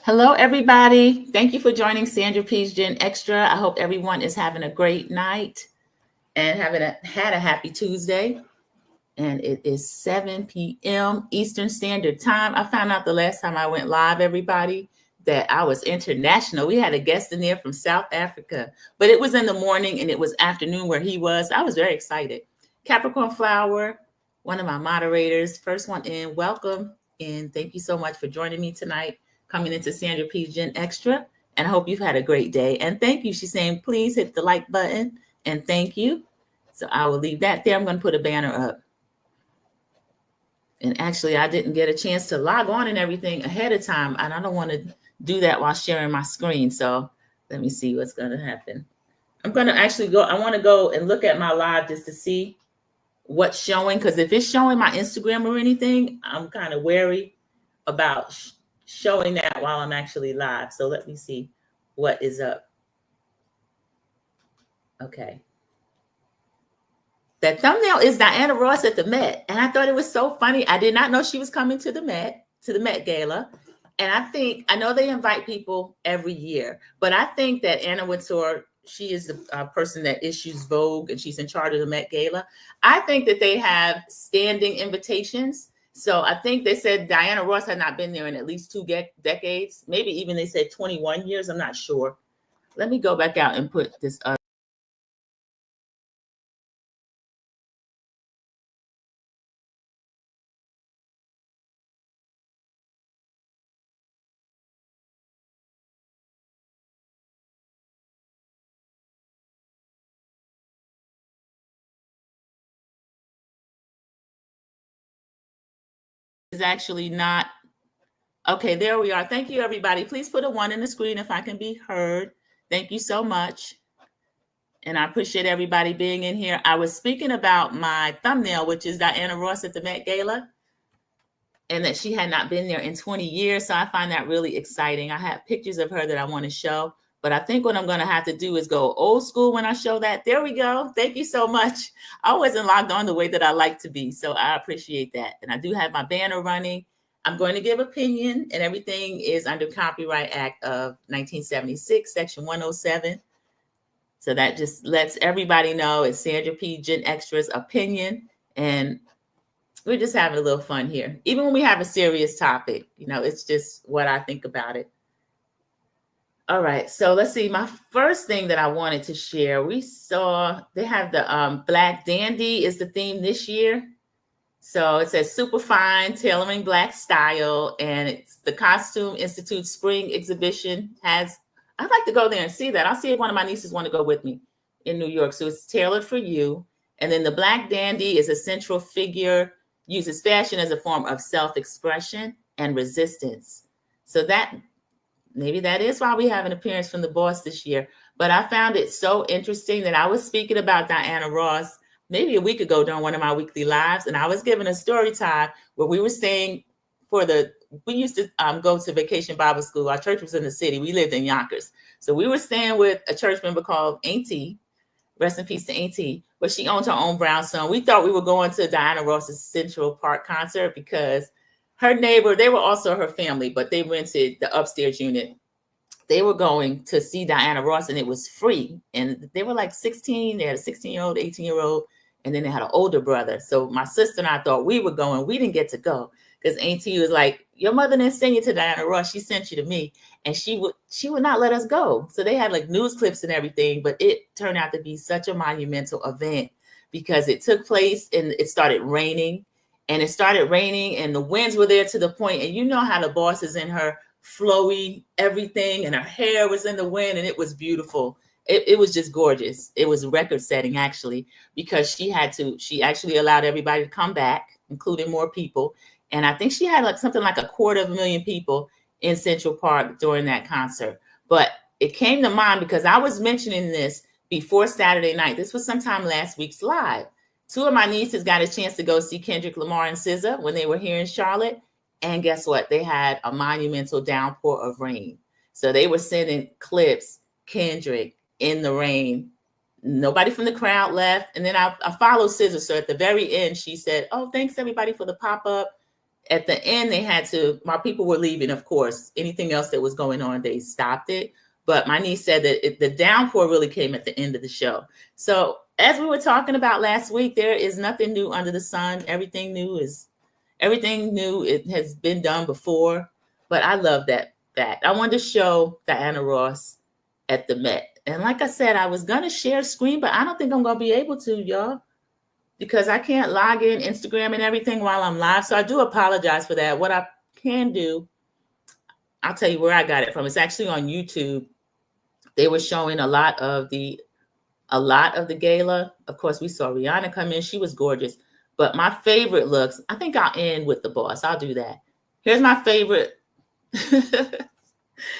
Hello, everybody. Thank you for joining Sandra P's Gen Extra. I hope everyone is having a great night and had a happy Tuesday. And it is 7 p.m. Eastern Standard Time. I found out the last time I went live, everybody, that I was international. We had a guest in there from South Africa, but it was in the morning and it was afternoon where he was. I was very excited. Capricorn Flower, one of my moderators, first one in, welcome. And thank you so much for joining me tonight, coming into Sandra P's Gen Extra. And I hope you've had a great day. And thank you. She's saying, please hit the like button and thank you. So I will leave that there. I'm going to put a banner up. And actually, I didn't get a chance to log on and everything ahead of time. And I don't want to do that while sharing my screen. So let me see what's going to happen. I'm going to actually go. I want to go and look at my live just to see what's showing. Because if it's showing my Instagram or anything, I'm kind of wary about showing that while I'm actually live. So let me see what is up. Okay. That thumbnail is Teyana Ross at the Met. And I thought it was so funny. I did not know she was coming to the Met Gala. And I know they invite people every year, but I think that Anna Wintour, she is the person that issues Vogue and she's in charge of the Met Gala. I think that they have standing invitations. So I think they said Teyana Ross had not been there in at least 2 decades. Maybe even they said 21 years. I'm not sure. Let me go back out and put this up. Is actually not. Okay, there we are. Thank you, everybody. Please put a 1 in the screen if I can be heard. Thank you so much. And I appreciate everybody being in here. I was speaking about my thumbnail, which is Teyana Ross at the Met Gala, and that she had not been there in 20 years. So I find that really exciting. I have pictures of her that I want to show, but I think what I'm going to have to do is go old school when I show that. There we go. Thank you so much. I wasn't logged on the way that I like to be, so I appreciate that. And I do have my banner running. I'm going to give opinion, and everything is under Copyright Act of 1976, Section 107. So that just lets everybody know it's Sandra P. Gen Extra's opinion, and we're just having a little fun here. Even when we have a serious topic, it's just what I think about it. All right, so let's see. My first thing that I wanted to share, we saw they have the Black Dandy is the theme this year. So it says super fine, tailoring Black style, and it's the Costume Institute Spring Exhibition has. I'd like to go there and see that. I'll see if one of my nieces want to go with me in New York. So it's tailored for you. And then the Black Dandy is a central figure, uses fashion as a form of self-expression and resistance. So maybe that is why we have an appearance from the boss this year. But I found it so interesting that I was speaking about Teyana Ross maybe a week ago during one of my weekly lives, and I was given a story time where we were staying we used to go to Vacation Bible School. Our church was in the city. We lived in Yonkers. So we were staying with a church member called Auntie. Rest in peace to Auntie. But she owned her own brownstone. We thought we were going to Teyana Ross's Central Park concert because her neighbor, they were also her family, but they rented the upstairs unit. They were going to see Teyana Ross, and it was free. And they were like 16. They had a 16-year-old, 18-year-old, and then they had an older brother. So my sister and I thought we were going. We didn't get to go because Auntie was like, your mother didn't send you to Teyana Ross. She sent you to me. And she would not let us go. So they had like news clips and everything, but it turned out to be such a monumental event because it took place and it started raining. And the winds were there to the point, and you know how the boss is in her flowy everything, and her hair was in the wind, and it was beautiful. It was just gorgeous. It was record setting actually, because she actually allowed everybody to come back, including more people. And I think she had like something like 250,000 people in Central Park during that concert. But it came to mind because I was mentioning this before Saturday night. This was sometime last week's live. 2 of my nieces got a chance to go see Kendrick Lamar and SZA when they were here in Charlotte. And guess what? They had a monumental downpour of rain. So they were sending clips, Kendrick in the rain. Nobody from the crowd left. And then I followed SZA. So at the very end, she said, oh, thanks everybody for the pop-up. at the end, they had to, while people were leaving, of course, anything else that was going on, they stopped it. But my niece said that the downpour really came at the end of the show. So as we were talking about last week, there is nothing new under the sun. Everything new. It has been done before. But I love that fact. I wanted to show Diana Ross at the Met. And like I said, I was going to share screen, but I don't think I'm going to be able to, y'all, because I can't log in Instagram and everything while I'm live. So I do apologize for that. What I can do, I'll tell you where I got it from. It's actually on YouTube. They were showing a lot of the gala. Of course, we saw Rihanna come in. She was gorgeous. But my favorite looks, I think I'll end with the boss. I'll do that. Here's my favorite.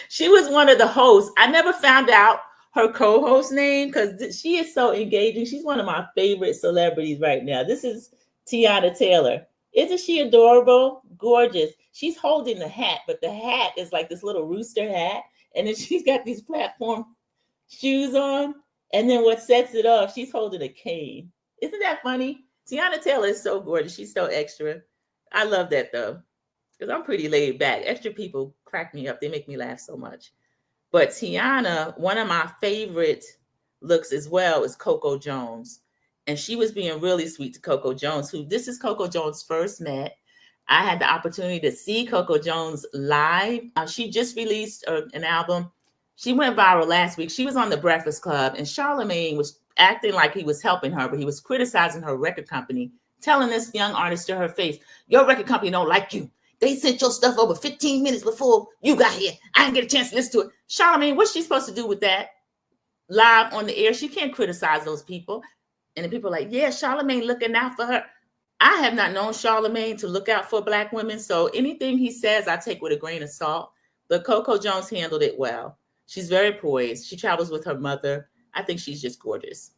She was one of the hosts. I never found out her co-host name because she is so engaging. She's one of my favorite celebrities right now. This is Teyana Taylor. Isn't she adorable? Gorgeous. She's holding the hat, but the hat is like this little rooster hat. And then she's got these platform shoes on. And then what sets it off, she's holding a cane. Isn't that funny? Teyana Taylor is so gorgeous. She's so extra. I love that though, because I'm pretty laid back. Extra people crack me up. They make me laugh so much. But Teyana, one of my favorite looks as well is Coco Jones. And she was being really sweet to Coco Jones, this is Coco Jones' first Met. I had the opportunity to see Coco Jones live. She just released an album. She went viral last week. She was on The Breakfast Club, and Charlamagne was acting like he was helping her, but he was criticizing her record company, telling this young artist to her face, your record company don't like you. They sent your stuff over 15 minutes before you got here. I didn't get a chance to listen to it. Charlamagne, what's she supposed to do with that? Live on the air, she can't criticize those people. And the people are like, yeah, Charlamagne looking out for her. I have not known Charlamagne to look out for Black women, so anything he says, I take with a grain of salt. But Coco Jones handled it well. She's very poised. She travels with her mother. I think she's just gorgeous.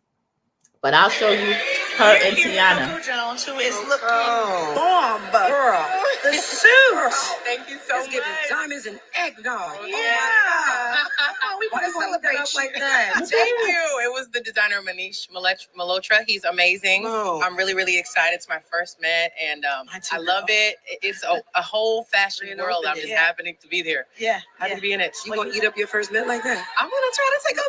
But I'll show you her and Teyana. Coco Jones, who is looking bomb, girl. The suit. Thank you so much. Giving diamonds and eggnog. Yeah. We want to celebrate like that. Thank you. It was the designer Manish Malhotra. He's amazing. Oh. I'm really, really excited. It's my first Met, and I love it. It's a whole fashion world. I'm just happening to be there. Yeah. Happy to be in it. You gonna eat up your first Met like that? I'm gonna try to take a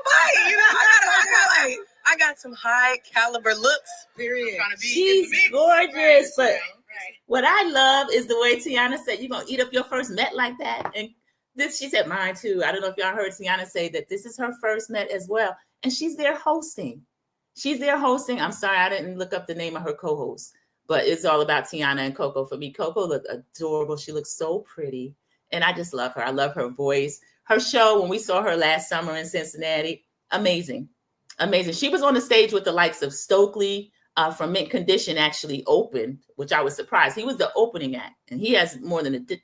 bite. I got some high caliber looks. Period. She's gorgeous, but what I love is the way Teyana said, you're going to eat up your first Met like that. And this, she said mine too. I don't know if y'all heard Teyana say that this is her first Met as well. And she's there hosting. I'm sorry, I didn't look up the name of her co-host, but it's all about Teyana and Coco for me. Coco looked adorable. She looks so pretty. And I just love her. I love her voice. Her show, when we saw her last summer in Cincinnati, amazing. She was on the stage with the likes of Stokely from Mint Condition actually opened, which I was surprised. He was the opening act, and he has more than 2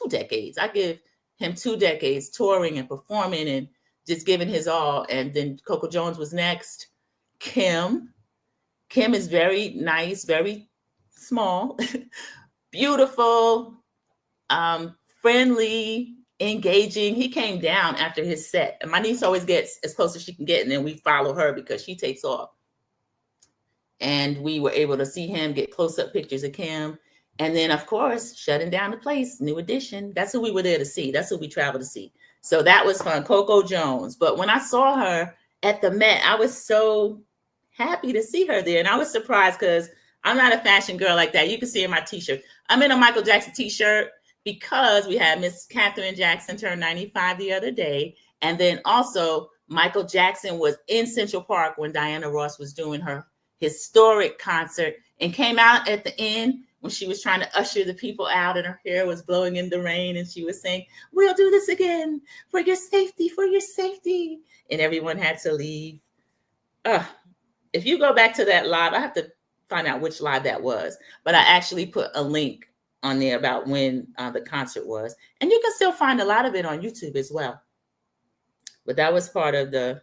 decades. I give him 2 decades touring and performing and just giving his all. And then Coco Jones was next. Kim is very nice, very small, beautiful, friendly, engaging. He came down after his set, and my niece always gets as close as she can get, and then we follow her because she takes off. And we were able to see him, get close-up pictures of Kim, and then of course shutting down the place. New Edition. That's who we were there to see. That's who we traveled to see. So that was fun. Coco Jones. But when I saw her at the Met, I was so happy to see her there, and I was surprised because I'm not a fashion girl like that. You can see in my t-shirt. I'm in a Michael Jackson t-shirt, because we had Miss Katherine Jackson turn 95 the other day. And then also Michael Jackson was in Central Park when Diana Ross was doing her historic concert and came out at the end when she was trying to usher the people out and her hair was blowing in the rain. And she was saying, we'll do this again for your safety, for your safety. And everyone had to leave. If you go back to that live, I have to find out which live that was, but I actually put a link on there about when the concert was. And you can still find a lot of it on YouTube as well. But that was part of the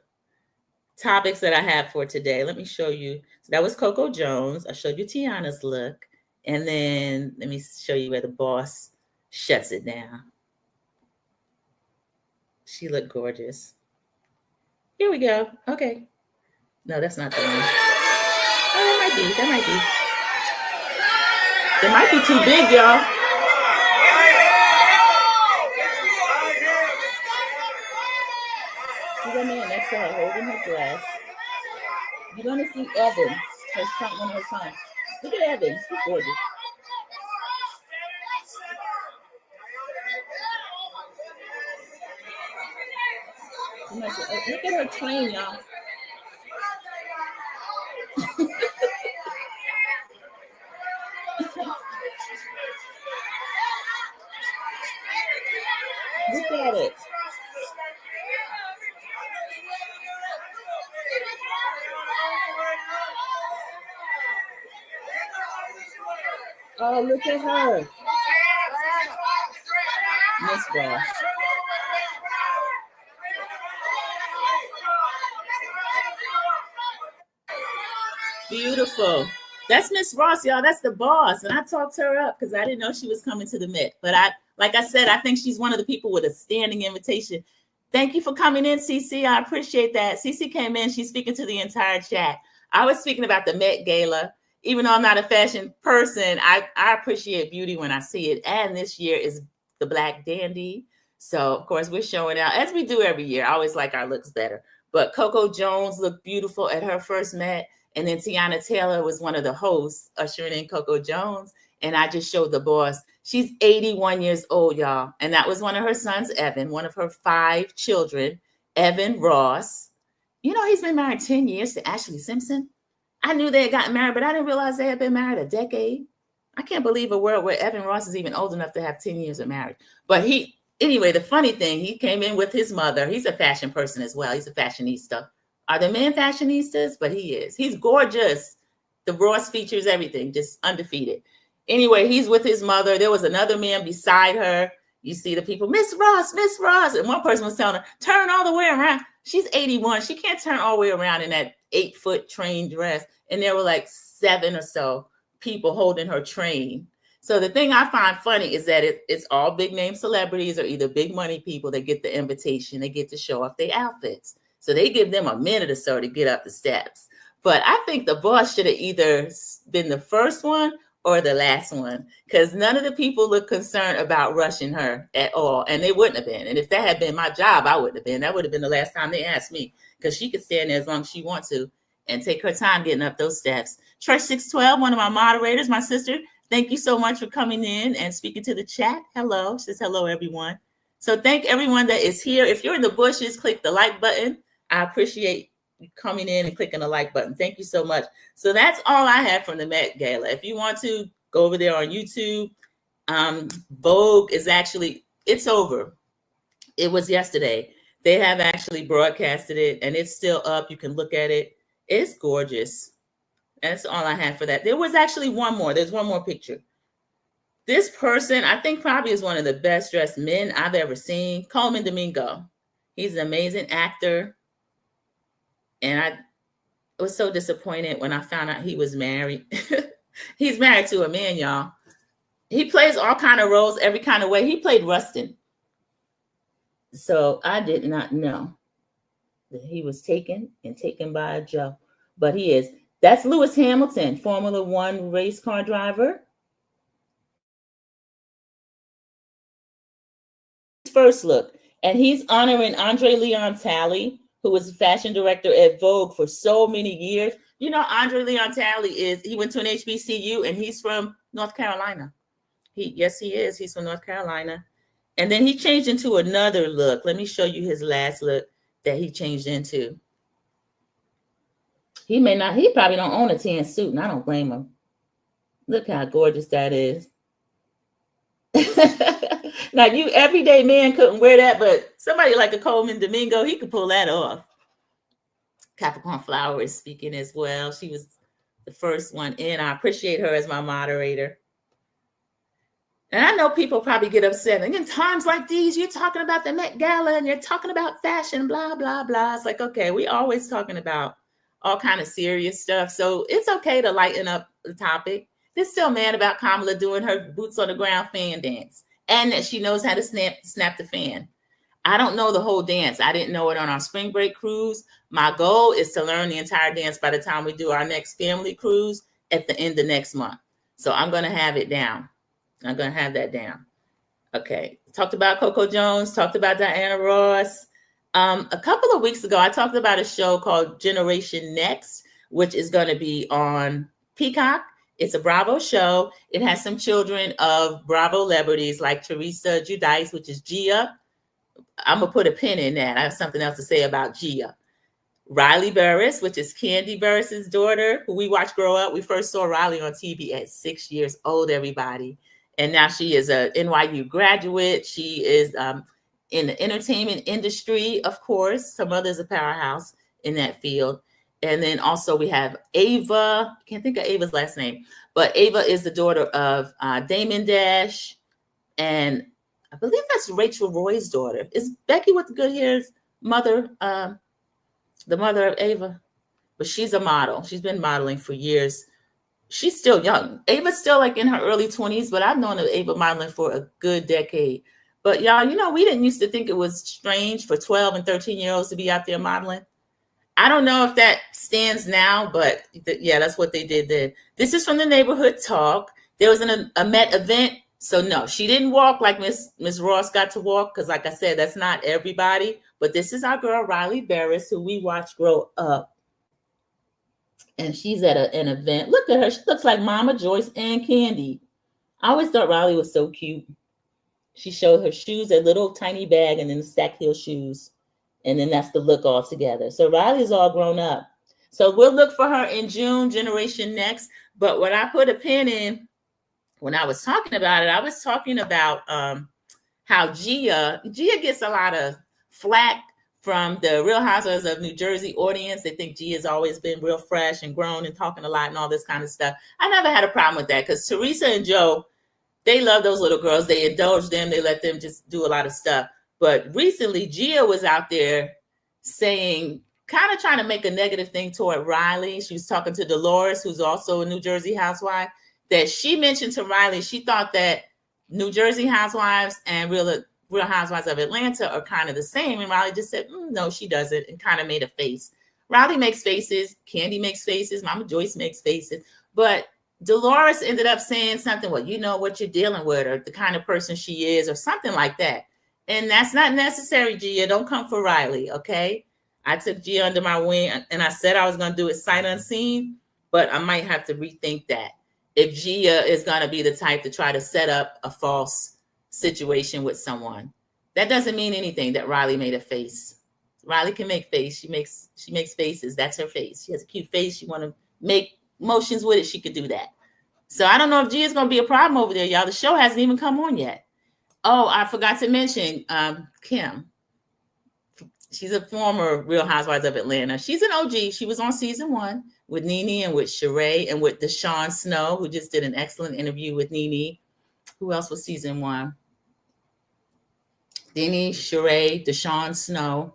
topics that I have for today. Let me show you. So that was Coco Jones. I showed you Teyana's look. And then let me show you where the boss shuts it down. She looked gorgeous. Here we go. Okay. No, that's not the one. Oh, that might be. It might be too big, y'all. See that man next to her holding her dress. You're gonna see Evan, her son, one of her sons. Look at Evan, he's gorgeous. Look at her train, y'all. Look at it. Oh, look at her. Miss Ross. Beautiful. That's Miss Ross, y'all. That's the boss. And I talked her up because I didn't know she was coming to the Met. But like I said, I think she's one of the people with a standing invitation. Thank you for coming in, CC. I appreciate that. CC came in. She's speaking to the entire chat. I was speaking about the Met Gala. Even though I'm not a fashion person, I appreciate beauty when I see it. And this year is the Black Dandy. So, of course, we're showing out, as we do every year. I always like our looks better. But Coco Jones looked beautiful at her first Met. And then Teyana Taylor was one of the hosts, ushering in Coco Jones. And I just showed the boss. She's 81 years old, y'all. And that was one of her sons, Evan, one of her 5 children, Evan Ross. You know, he's been married 10 years to Ashley Simpson. I knew they had gotten married, but I didn't realize they had been married a decade. I can't believe a world where Evan Ross is even old enough to have 10 years of marriage. But anyway, the funny thing, he came in with his mother. He's a fashion person as well. He's a fashionista. Are the men fashionistas? But he is. He's gorgeous. The Ross features everything, just undefeated. Anyway, he's with his mother. There was another man beside her. You see the people, Miss Ross, Miss Ross. And one person was telling her, turn all the way around. She's 81. She can't turn all the way around in that 8-foot train dress. And there were like 7 or so people holding her train. So the thing I find funny is that it's all big name celebrities or either big money people that get the invitation. They get to show off their outfits. So they give them a minute or so to get up the steps. But I think the boss should have either been the first one or the last one, because none of the people look concerned about rushing her at all. And they wouldn't have been. And if that had been my job, I wouldn't have been. That would have been the last time they asked me, because she could stand there as long as she wants to and take her time getting up those steps. Trish 612, one of my moderators, my sister, thank you so much for coming in and speaking to the chat. Hello. She says hello, everyone. So thank everyone that is here. If you're in the bushes, click the like button. I appreciate you coming in and clicking the like button. Thank you so much. So that's all I have from the Met Gala. If you want to go over there on YouTube, Vogue is actually, it's over. It was yesterday. They have actually broadcasted it and it's still up. You can look at it. It's gorgeous. That's all I have for that. There was actually one more. There's one more picture. This person, I think probably is one of the best dressed men I've ever seen. Coleman Domingo. He's an amazing actor. And I was so disappointed when I found out he was married. He's married to a man, y'all. He plays all kind of roles, every kind of way. He played Rustin. So I did not know that he was taken by a Joe. But he is. That's Lewis Hamilton, Formula One race car driver. First look. And he's honoring Andre Leon Talley, who was fashion director at Vogue for so many years. You know, Andre Leon Talley he went to an HBCU and he's from North Carolina. Yes, he is. He's from North Carolina. And then he changed into another look. Let me show you his last look that he changed into. He probably don't own a tan suit, and I don't blame him. Look how gorgeous that is. Now, you everyday man couldn't wear that, but somebody like a Coleman Domingo, he could pull that off. Capricorn Flower is speaking as well. She was the first one in. I appreciate her as my moderator. And I know people probably get upset. And in times like these, you're talking about the Met Gala and you're talking about fashion, blah, blah, blah. It's like, okay, we always talking about all kind of serious stuff. So it's okay to lighten up the topic. They're still mad about Kamala doing her boots on the ground fan dance and that she knows how to snap the fan. I don't know the whole dance. I didn't know it on our spring break cruise. My goal is to learn the entire dance by the time we do our next family cruise at the end of next month. So I'm going to have it down. I'm going to have that down. Okay. Talked about Coco Jones, talked about Diana Ross. A couple of weeks ago, I talked about a show called GenNext, which is going to be on Peacock. It's a Bravo show. It has some children of Bravo celebrities like Teresa Giudice, which is Gia. I'm going to put a pin in that. I have something else to say about Gia. Riley Burruss, which is Kandi Burruss's daughter, who we watched grow up. We first saw Riley on TV at 6 years old, everybody. And now she is a NYU graduate. She is in the entertainment industry, of course. Her mother's a powerhouse in that field. And then also we have Ava. I can't think of Ava's last name, but Ava is the daughter of Damon Dash. And I believe that's Rachel Roy's daughter. Is Becky with the good hair's mother, the mother of Ava? But she's a model. She's been modeling for years. She's still young. Ava's still like in her early 20s, but I've known Ava modeling for a good decade. But y'all, you know, we didn't used to think it was strange for 12 and 13-year-olds to be out there modeling. I don't know if that stands now, but yeah, that's what they did then. This is from the Neighborhood Talk. There was a Met event. So no, she didn't walk like Miss Ross got to walk, because like I said, that's not everybody. But this is our girl, Riley Burruss, who we watched grow up. And she's at an event. Look at her. She looks like Mama Joyce and Kandi. I always thought Riley was so cute. She showed her shoes, a little tiny bag, and then the stack heel shoes. And then that's the look all together. So Riley's all grown up. So we'll look for her in June, GenNext. But when I put a pin in, when I was talking about it, I was talking about how Gia gets a lot of flack from the Real Housewives of New Jersey audience. They think Gia's always been real fresh and grown and talking a lot and all this kind of stuff. I never had a problem with that, because Teresa and Joe, they love those little girls. They indulge them. They let them just do a lot of stuff. But recently, Gia was out there saying, kind of trying to make a negative thing toward Riley. She was talking to Dolores, who's also a New Jersey housewife, that she mentioned to Riley, she thought that New Jersey housewives and Real Housewives of Atlanta are kind of the same. And Riley just said, no, she doesn't, and kind of made a face. Riley makes faces. Kandi makes faces. Mama Joyce makes faces. But Dolores ended up saying something, well, you know what you're dealing with, or the kind of person she is, or something like that. And that's not necessary, Gia. Don't come for Riley, okay? I took Gia under my wing, and I said I was going to do it sight unseen, but I might have to rethink that. If Gia is going to be the type to try to set up a false situation with someone, that doesn't mean anything that Riley made a face. Riley can make face. She makes faces. That's her face. She has a cute face. She want to make motions with it. She could do that. So I don't know if Gia's going to be a problem over there, y'all. The show hasn't even come on yet. Oh, I forgot to mention Kim. She's a former Real Housewives of Atlanta. She's an OG. She was on season 1 with Nene and with Sheree and with Deshaun Snow, who just did an excellent interview with Nene. Who else was season 1? Nene, Sheree, Deshaun Snow.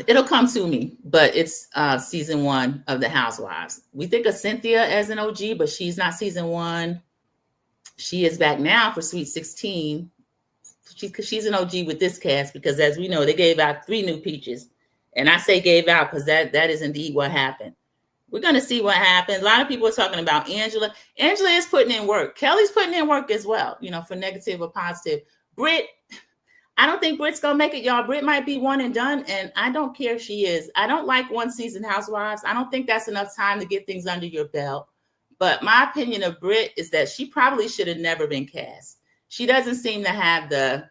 It'll come to me, but it's season 1 of the Housewives. We think of Cynthia as an OG, but she's not season 1. She is back now for Sweet 16. She's an OG with this cast, because as we know, they gave out 3 new peaches. And I say gave out because that is indeed what happened. We're going to see what happens. A lot of people are talking about Angela. Angela is putting in work. Kelly's putting in work as well, you know, for negative or positive. Britt, I don't think Britt's going to make it, y'all. Britt might be one and done, and I don't care if she is. I don't like one season Housewives. I don't think that's enough time to get things under your belt. But my opinion of Britt is that she probably should have never been cast. She doesn't seem to have the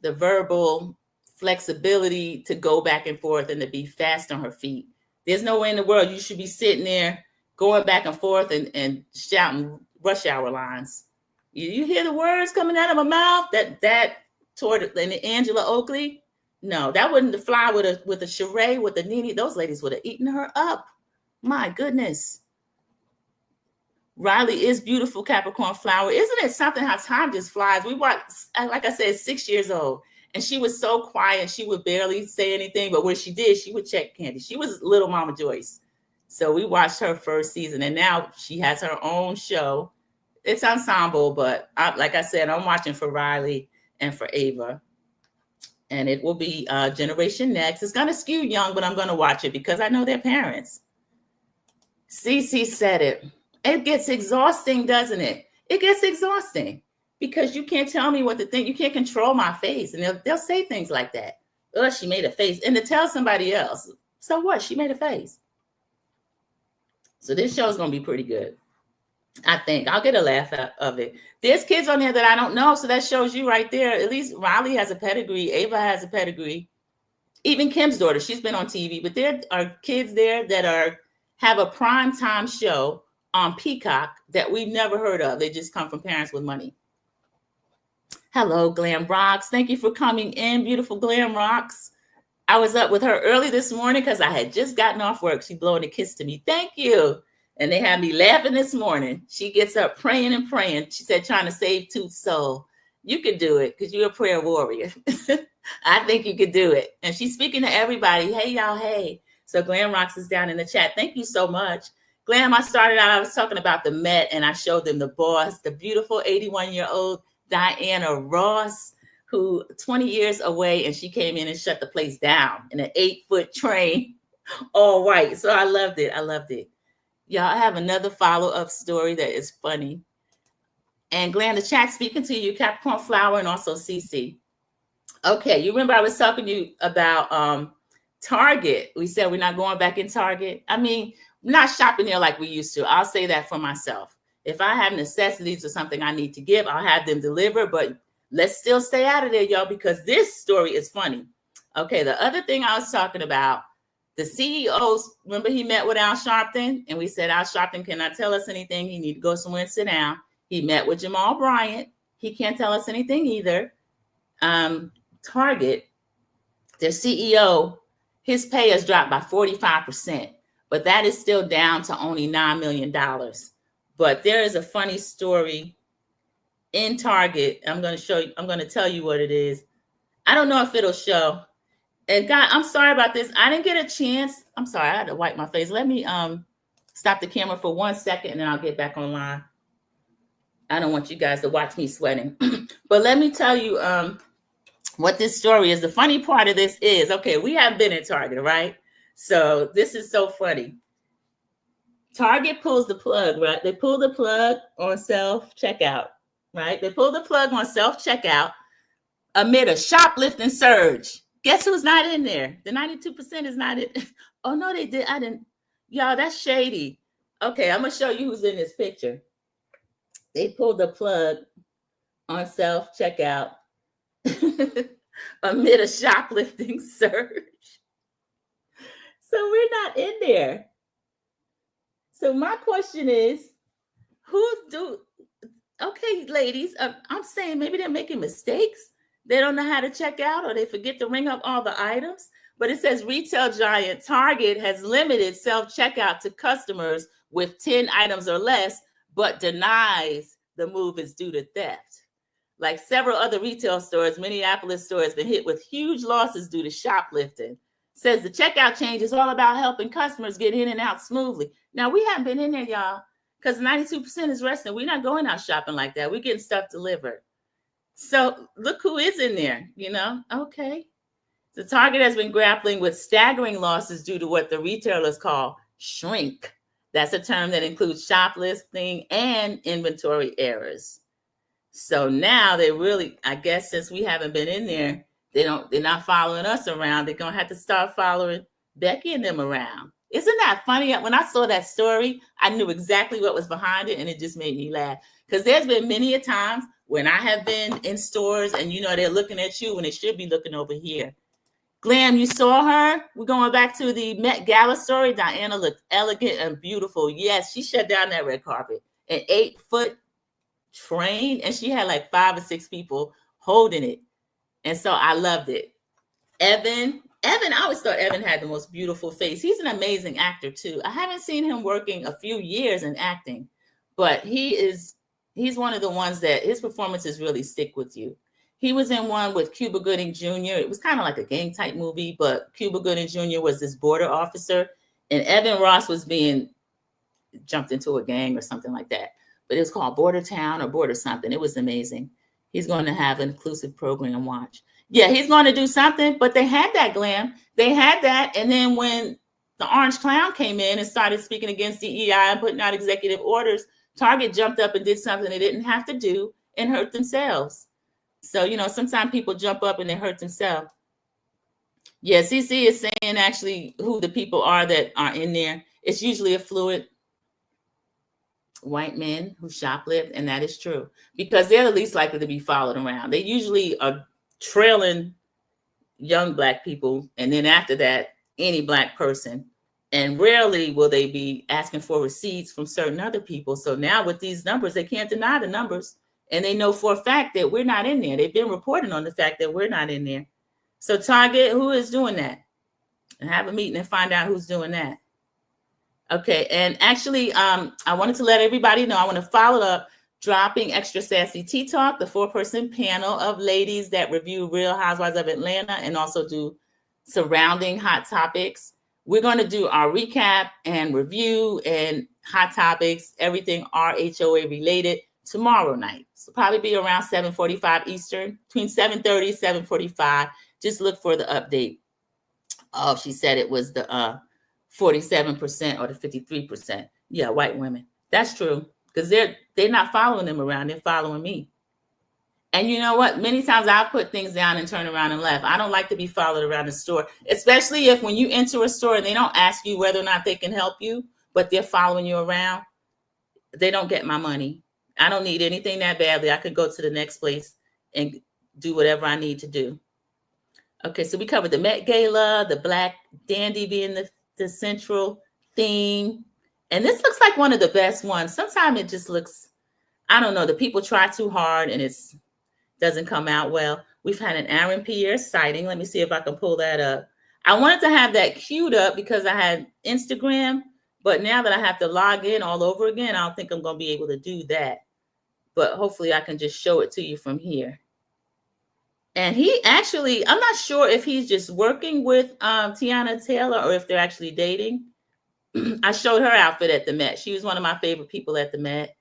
verbal flexibility to go back and forth and to be fast on her feet. There's no way in the world you should be sitting there going back and forth and shouting rush hour lines. You hear the words coming out of my mouth that toward Angela Oakley? No, that wouldn't fly with a Sheree, with a Nene. Those ladies would have eaten her up. My goodness. Riley is beautiful, Capricorn flower. Isn't it something how time just flies? We watched, like I said, 6 years old, and she was so quiet. She would barely say anything, but when she did, she would check Kandi. She was little Mama Joyce. So we watched her first season, and now she has her own show. It's ensemble, but like I said, I'm watching for Riley and for Ava. And it will be GenNext. It's going to skew young, but I'm going to watch it because I know their parents. Cece said it. It gets exhausting, doesn't it? It gets exhausting because you can't tell me what to think. You can't control my face. And they'll say things like that. Oh, she made a face. And to tell somebody else, so what? She made a face. So this show is going to be pretty good. I think I'll get a laugh out of it. There's kids on there that I don't know. So that shows you right there. At least Riley has a pedigree. Ava has a pedigree. Even Kim's daughter, she's been on TV. But there are kids there that have a primetime show on Peacock that we've never heard of. They just come from parents with money. Hello, Glam Rocks. Thank you for coming in, beautiful Glam Rocks. I was up with her early this morning because I had just gotten off work. She blowing a kiss to me. Thank you. And they had me laughing this morning. She gets up praying and praying. She said, trying to save Toot's soul. You could do it because you're a prayer warrior. I think you could do it. And she's speaking to everybody. Hey, y'all. Hey. So Glam Rocks is down in the chat. Thank you so much. Glam, I started out, I was talking about the Met, and I showed them the boss, the beautiful 81-year-old Diana Ross, who 20 years away, and she came in and shut the place down in an 8-foot train, all white. So I loved it. I loved it. Y'all, I have another follow-up story that is funny. And Glenn, the chat speaking to you, Capricorn Flower, and also CC. Okay, you remember I was talking to you about Target. We said we're not going back in Target. I mean, we're not shopping there like we used to. I'll say that for myself. If I have necessities or something I need to give, I'll have them deliver. But let's still stay out of there, y'all, because this story is funny. Okay, the other thing I was talking about, the CEOs, remember he met with Al Sharpton, and we said, Al Sharpton cannot tell us anything. He need to go somewhere and sit down. He met with Jamal Bryant. He can't tell us anything either. Target, their CEO, his pay has dropped by 45%, but that is still down to only $9 million. But there is a funny story in Target. I'm going to show you. I'm going to tell you what it is. I don't know if it'll show. And God, I'm sorry about this. I didn't get a chance. I'm sorry. I had to wipe my face. Let me stop the camera for 1 second, and then I'll get back online. I don't want you guys to watch me sweating. But let me tell you what this story is. The funny part of this is, okay, we haven't been in Target, right? So this is so funny. Target pulls the plug, right? They pull the plug on self-checkout, right? They pull the plug on self-checkout amid a shoplifting surge. Guess who's not in there? The 92% is not in. Oh, no, they did. I didn't. Y'all, that's shady. Okay, I'm going to show you who's in this picture. They pulled the plug on self-checkout amid a shoplifting surge. So we're not in there. So my question is, okay, ladies, I'm saying maybe they're making mistakes. They don't know how to check out, or they forget to ring up all the items. But it says retail giant Target has limited self-checkout to customers with 10 items or less, but denies the move is due to theft. Like several other retail stores, Minneapolis store has been hit with huge losses due to shoplifting. Says the checkout change is all about helping customers get in and out smoothly. Now, we haven't been in there, y'all, because 92% is resting. We're not going out shopping like that. We're getting stuff delivered. So look who is in there, you know? Okay. The Target has been grappling with staggering losses due to what the retailers call shrink. That's a term that includes shoplifting and inventory errors. So now they really, I guess, since we haven't been in there, they're not following us around. They're going to have to start following Becky and them around. Isn't that funny? When I saw that story, I knew exactly what was behind it, and it just made me laugh. Because there's been many a times when I have been in stores and, you know, they're looking at you when they should be looking over here. Glam, you saw her? We're going back to the Met Gala story. Diana looked elegant and beautiful. Yes, she shut down that red carpet. An 8-foot train, and she had like 5 or 6 people holding it. And so I loved it. Evan, I always thought Evan had the most beautiful face. He's an amazing actor too. I haven't seen him working a few years in acting, but he's one of the ones that his performances really stick with you. He was in one with Cuba Gooding Jr. It was kind of like a gang type movie, but Cuba Gooding Jr. was this border officer, and Evan Ross was being jumped into a gang or something like that. But it was called Border Town or Border something. It was amazing. He's going to have an inclusive program watch. Yeah, he's going to do something, but they had that, Glam. They had that. And then when the Orange Clown came in and started speaking against DEI and putting out executive orders, Target jumped up and did something they didn't have to do and hurt themselves. So, you know, sometimes people jump up and they hurt themselves. Yeah, CC is saying actually who the people are that are in there. It's usually affluent white men who shoplift, and that is true because they're the least likely to be followed around. They usually are trailing young Black people, and then after that, any Black person. And rarely will they be asking for receipts from certain other people. So now with these numbers, they can't deny the numbers, and they know for a fact that we're not in there. They've been reporting on the fact that we're not in there. So Target, who is doing that? And have a meeting and find out who's doing that. Okay, and actually, I wanted to let everybody know, I want to follow up dropping Extra Sassy Tea Talk, the 4-person panel of ladies that review Real Housewives of Atlanta and also do surrounding hot topics. We're going to do our recap and review and hot topics, everything RHOA related tomorrow night. So probably be around 7:45 Eastern, between 7:30, 7:45. Just look for the update. Oh, she said it was the 47% or the 53%. Yeah, white women. That's true. Because they're not following them around, they're following me. And you know what? Many times I've put things down and turned around and left. I don't like to be followed around the store, especially if when you enter a store and they don't ask you whether or not they can help you, but they're following you around, they don't get my money. I don't need anything that badly. I could go to the next place and do whatever I need to do. Okay, so we covered the Met Gala, the Black Dandy being the central theme. And this looks like one of the best ones. Sometimes it just looks, I don't know, the people try too hard and it doesn't come out well. We've had an Aaron Pierre sighting. Let me see if I can pull that up. I wanted to have that queued up because I had Instagram, but now that I have to log in all over again, I don't think I'm going to be able to do that. But hopefully I can just show it to you from here. And he actually, I'm not sure if he's just working with Teyana Taylor or if they're actually dating. I showed her outfit at the Met. She was one of my favorite people at the Met,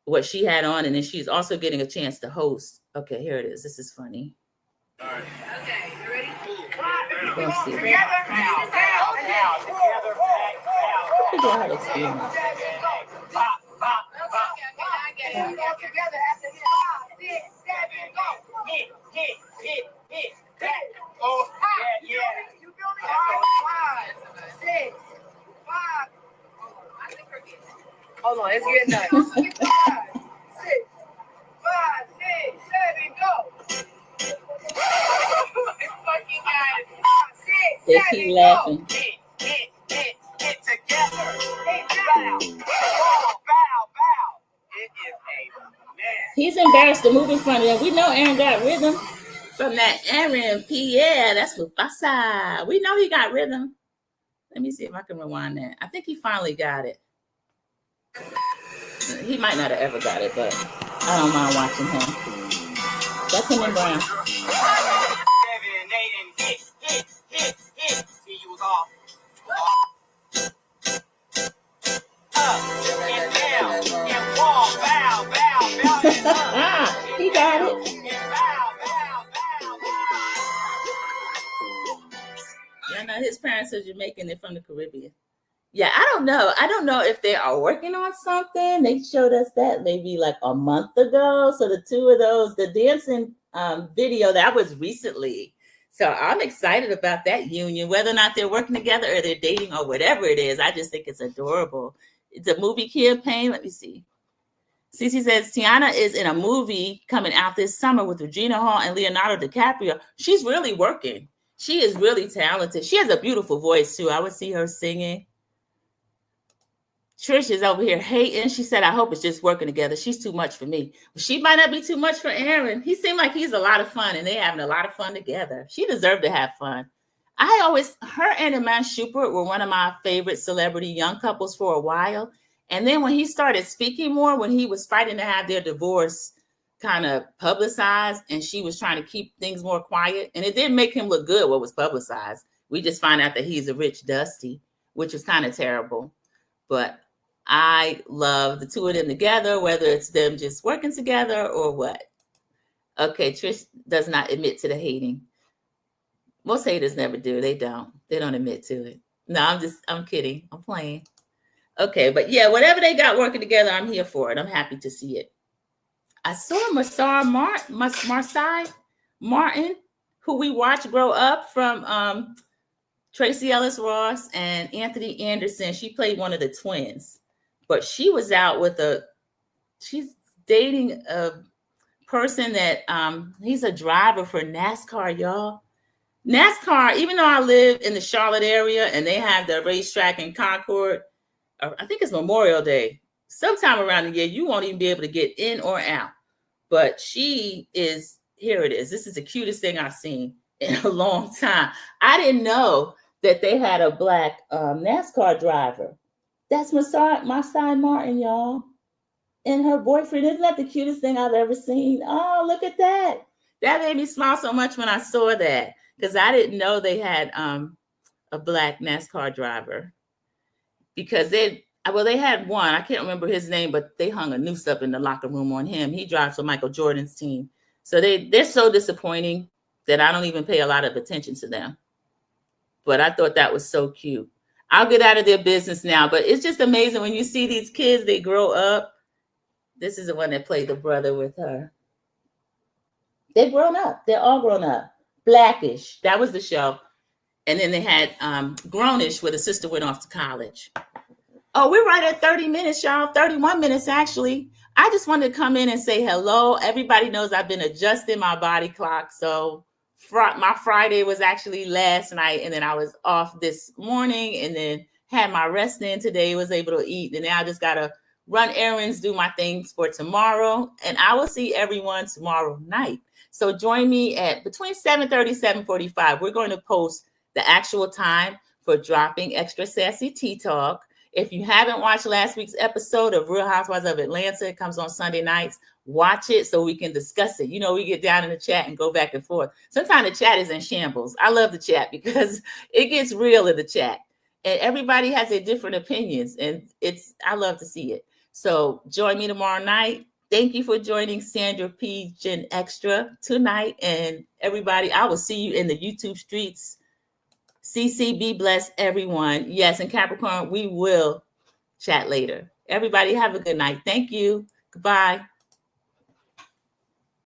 what she had on. And then she's also getting a chance to host. Okay, here it is. This is funny. All right. Okay, you ready? Let's see. Together now. Figure out how to explain it. Together after this. 5, 6, 7, go. Hit. Oh, yeah. You feel me? 5, 6, 5. I think we're getting. Hold on, it's getting nuts. 5, 6, 5, 6, 7, go. Fucking guys. 5, 6, They 7, keep laughing. Go. Hit together. Bow. It is a mess. He's embarrassed to move in front of them. We know Aaron got rhythm from that Aaron Pierre. That's Mufasa. We know he got rhythm. Let me see if I can rewind that. I think he finally got it. He might not have ever got it, but I don't mind watching him. That's him in brown. 7, 8, and hit. See, you was off. Up and down and walk, bow. He got it. Yeah, no, his parents are Jamaican. They're from the Caribbean. Yeah, I don't know. I don't know if they are working on something. They showed us that maybe like a month ago. So the two of those, the dancing video, that was recently. So I'm excited about that union, whether or not they're working together or they're dating or whatever it is. I just think it's adorable. It's a movie campaign. Let me see. Cece says Teyana is in a movie coming out this summer with Regina Hall and Leonardo DiCaprio. She's really working. She is really talented. She has a beautiful voice too. I would see her singing. Trish is over here hating. She said, I hope it's just working together. She's too much for me. Well, she might not be too much for Aaron. He seemed like he's a lot of fun and they're having a lot of fun together. She deserved to have fun. Her and Iman Shumpert were one of my favorite celebrity young couples for a while. And then when he started speaking more, when he was fighting to have their divorce kind of publicized and she was trying to keep things more quiet, and it didn't make him look good what was publicized. We just find out that he's a rich Dusty, which is kind of terrible. But I love the two of them together, whether it's them just working together or what. Okay, Trish does not admit to the hating. Most haters never do. They don't admit to it. No, I'm kidding. I'm playing. Okay, but yeah, whatever they got working together, I'm here for it. I'm happy to see it. I saw Marsai Martin, who we watched grow up from Tracy Ellis Ross and Anthony Anderson. She played one of the twins, but she was out with she's dating a person that he's a driver for NASCAR, y'all. NASCAR, even though I live in the Charlotte area and they have the racetrack in Concord, I think it's Memorial Day, sometime around the year, you won't even be able to get in or out. But she is, here it is. This is the cutest thing I've seen in a long time. I didn't know that they had a black NASCAR driver. That's Masai Martin, y'all. And her boyfriend. Isn't that the cutest thing I've ever seen? Oh, look at that. That made me smile so much when I saw that, because I didn't know they had a black NASCAR driver. Because they had one. I can't remember his name, but they hung a noose up in the locker room on him. He drives for Michael Jordan's team. So they're so disappointing that I don't even pay a lot of attention to them. But I thought that was so cute. I'll get out of their business now, but it's just amazing when you see these kids, they grow up. This is the one that played the brother with her. They're grown up. They're all grown up. Blackish. That was the show. And then they had Grownish, where the sister went off to college. Oh, we're right at 30 minutes, y'all. 31 minutes, actually. I just wanted to come in and say hello. Everybody knows I've been adjusting my body clock. So my Friday was actually last night, and then I was off this morning, and then had my rest in today, was able to eat. And now I just got to run errands, do my things for tomorrow. And I will see everyone tomorrow night. So join me at between 7:30, 7:45. We're going to post the actual time for dropping Extra Sassy Tea Talk. If you haven't watched last week's episode of Real Housewives of Atlanta, it comes on Sunday nights. Watch it so we can discuss it. You know, we get down in the chat and go back and forth. Sometimes the chat is in shambles. I love the chat because it gets real in the chat. And everybody has their different opinions. And I love to see it. So join me tomorrow night. Thank you for joining Sandra P. Gen Xtra tonight. And everybody, I will see you in the YouTube streets. CC, be blessed, everyone. Yes, and Capricorn, we will chat later. Everybody have a good night. Thank you. Goodbye.